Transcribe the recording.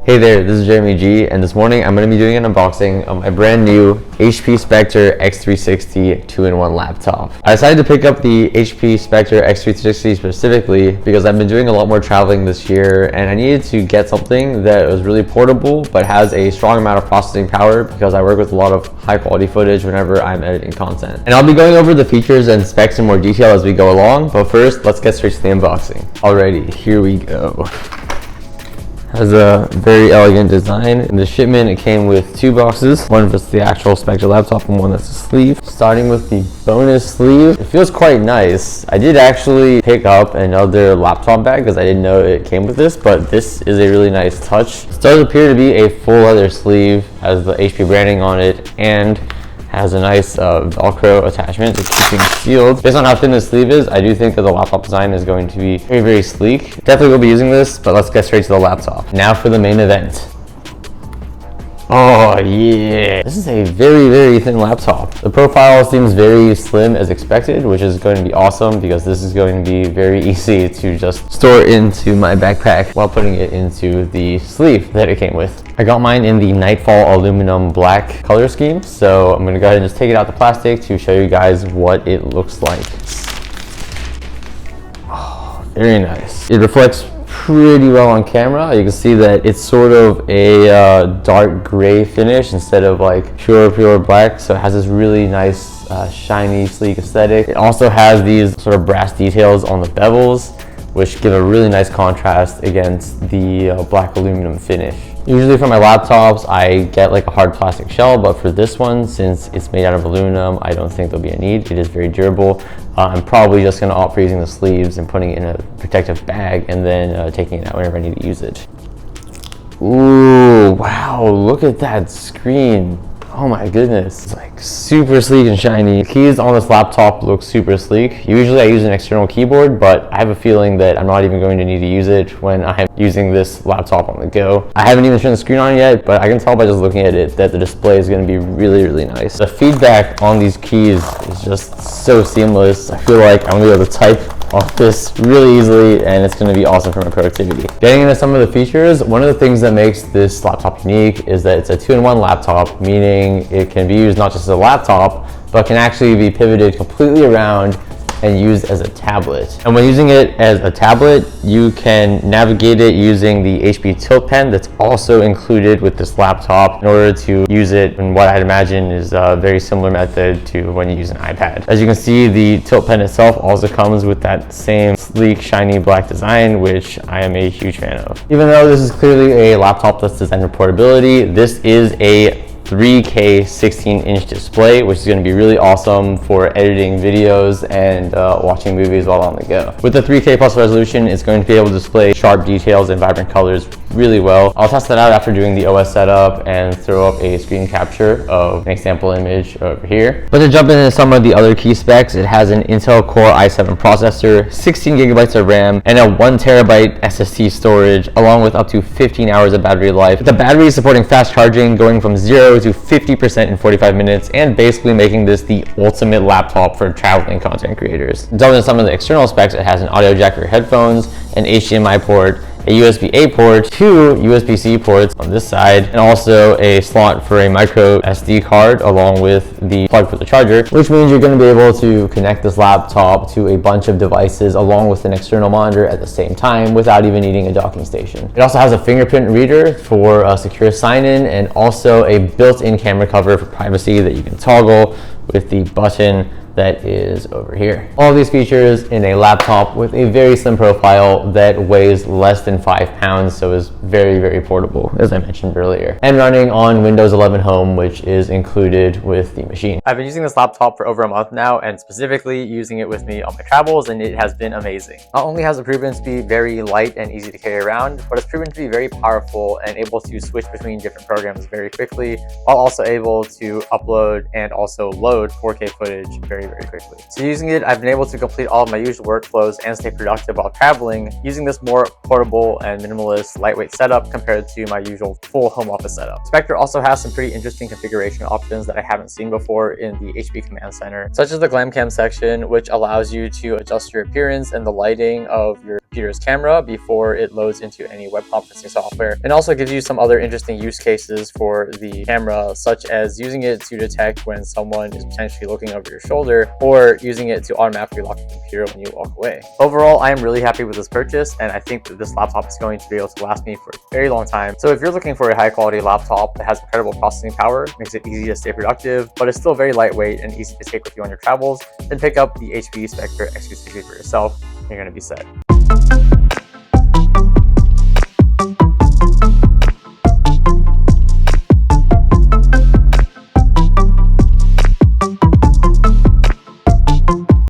Hey there, this is Jeremy G, and this morning I'm going to be doing an unboxing of my brand new HP Spectre X360 2-in-1 laptop. I decided to pick up the HP Spectre X360 specifically because I've been doing a lot more traveling this year and I needed to get something that was really portable but has a strong amount of processing power because I work with a lot of high quality footage whenever I'm editing content. And I'll be going over the features and specs in more detail as we go along, but first let's get straight to the unboxing. Alrighty, here we go. Has a very elegant design. In the shipment, it came with two boxes. One for the actual Spectre laptop and one that's a sleeve. Starting with the bonus sleeve, it feels quite nice. I did actually pick up another laptop bag because I didn't know it came with this, but this is a really nice touch. It does appear to be a full leather sleeve, has the HP branding on it, and has a nice Velcro attachment to keep things sealed. Based on how thin the sleeve is, I do think that the laptop design is going to be very, very sleek. Definitely will be using this, but let's get straight to the laptop. Now for the main event. Oh yeah, this is a very, very thin laptop. The profile seems very slim as expected, which is going to be awesome because this is going to be very easy to just store into my backpack while putting it into the sleeve that it came with. I got mine in the Nightfall aluminum black color scheme, so I'm gonna go ahead and just take it out the plastic to show you guys what it looks like. Oh, very nice. It reflects pretty well on camera. You can see that it's sort of a dark gray finish instead of like pure black, so it has this really nice shiny, sleek aesthetic. It also has these sort of brass details on the bezels, which give a really nice contrast against the black aluminum finish. Usually for my laptops, I get like a hard plastic shell, but for this one, since it's made out of aluminum, I don't think there'll be a need. It is very durable. I'm probably just gonna opt for using the sleeves and putting it in a protective bag and then taking it out whenever I need to use it. Ooh, wow, look at that screen. Oh my goodness, it's like super sleek and shiny. The keys on this laptop look super sleek. Usually I use an external keyboard, but I have a feeling that I'm not even going to need to use it when I'm using this laptop on the go. I haven't even turned the screen on yet, but I can tell by just looking at it that the display is going to be really, really nice. The feedback on these keys is just so seamless. I feel like I'm going to be able to type off this really easily and it's going to be awesome for my productivity. Getting into some of the features, one of the things that makes this laptop unique is that it's a 2-in-1 laptop, meaning it can be used not just as a laptop, but can actually be pivoted completely around and used as a tablet. And when using it as a tablet, you can navigate it using the HP Tilt Pen that's also included with this laptop in order to use it in what I'd imagine is a very similar method to when you use an iPad. As you can see, the Tilt Pen itself also comes with that same sleek, shiny black design, which I am a huge fan of. Even though this is clearly a laptop that's designed for portability, this is a 3K 16-inch display, which is going to be really awesome for editing videos and watching movies while on the go. With the 3K plus resolution, it's going to be able to display sharp details and vibrant colors really well. I'll test that out after doing the OS setup and throw up a screen capture of an example image over here. But to jump into some of the other key specs, it has an Intel Core i7 processor, 16 gigabytes of RAM, and a 1 terabyte SSD storage, along with up to 15 hours of battery life. The battery is supporting fast charging, going from 0 to 50% in 45 minutes, and basically making this the ultimate laptop for traveling content creators. Delving into some of the external specs, it has an audio jack for headphones, an HDMI port, a USB-A port, two USB-C ports on this side, and also a slot for a micro SD card along with the plug for the charger, which means you're going to be able to connect this laptop to a bunch of devices along with an external monitor at the same time without even needing a docking station. It also has a fingerprint reader for a secure sign-in and also a built-in camera cover for privacy that you can toggle with the button that is over here. All of these features in a laptop with a very slim profile that weighs less than 5 pounds, so is very, very portable, as I mentioned earlier. And running on Windows 11 Home, which is included with the machine. I've been using this laptop for over a month now, and specifically using it with me on my travels, and it has been amazing. Not only has it proven to be very light and easy to carry around, but it's proven to be very powerful and able to switch between different programs very quickly, while also able to upload and also load 4K footage very quickly. So using it, I've been able to complete all of my usual workflows and stay productive while traveling using this more portable and minimalist lightweight setup compared to my usual full home office setup. Spectre also has some pretty interesting configuration options that I haven't seen before in the HP Command Center, such as the glam cam section, which allows you to adjust your appearance and the lighting of your computer's camera before it loads into any web conferencing software, and also gives you some other interesting use cases for the camera, such as using it to detect when someone is potentially looking over your shoulder, or using it to automatically lock the computer when you walk away. Overall, I am really happy with this purchase, and I think that this laptop is going to be able to last me for a very long time. So if you're looking for a high quality laptop that has incredible processing power, makes it easy to stay productive, but is still very lightweight and easy to take with you on your travels, then pick up the HP Spectre X360 for yourself. You're going to be set.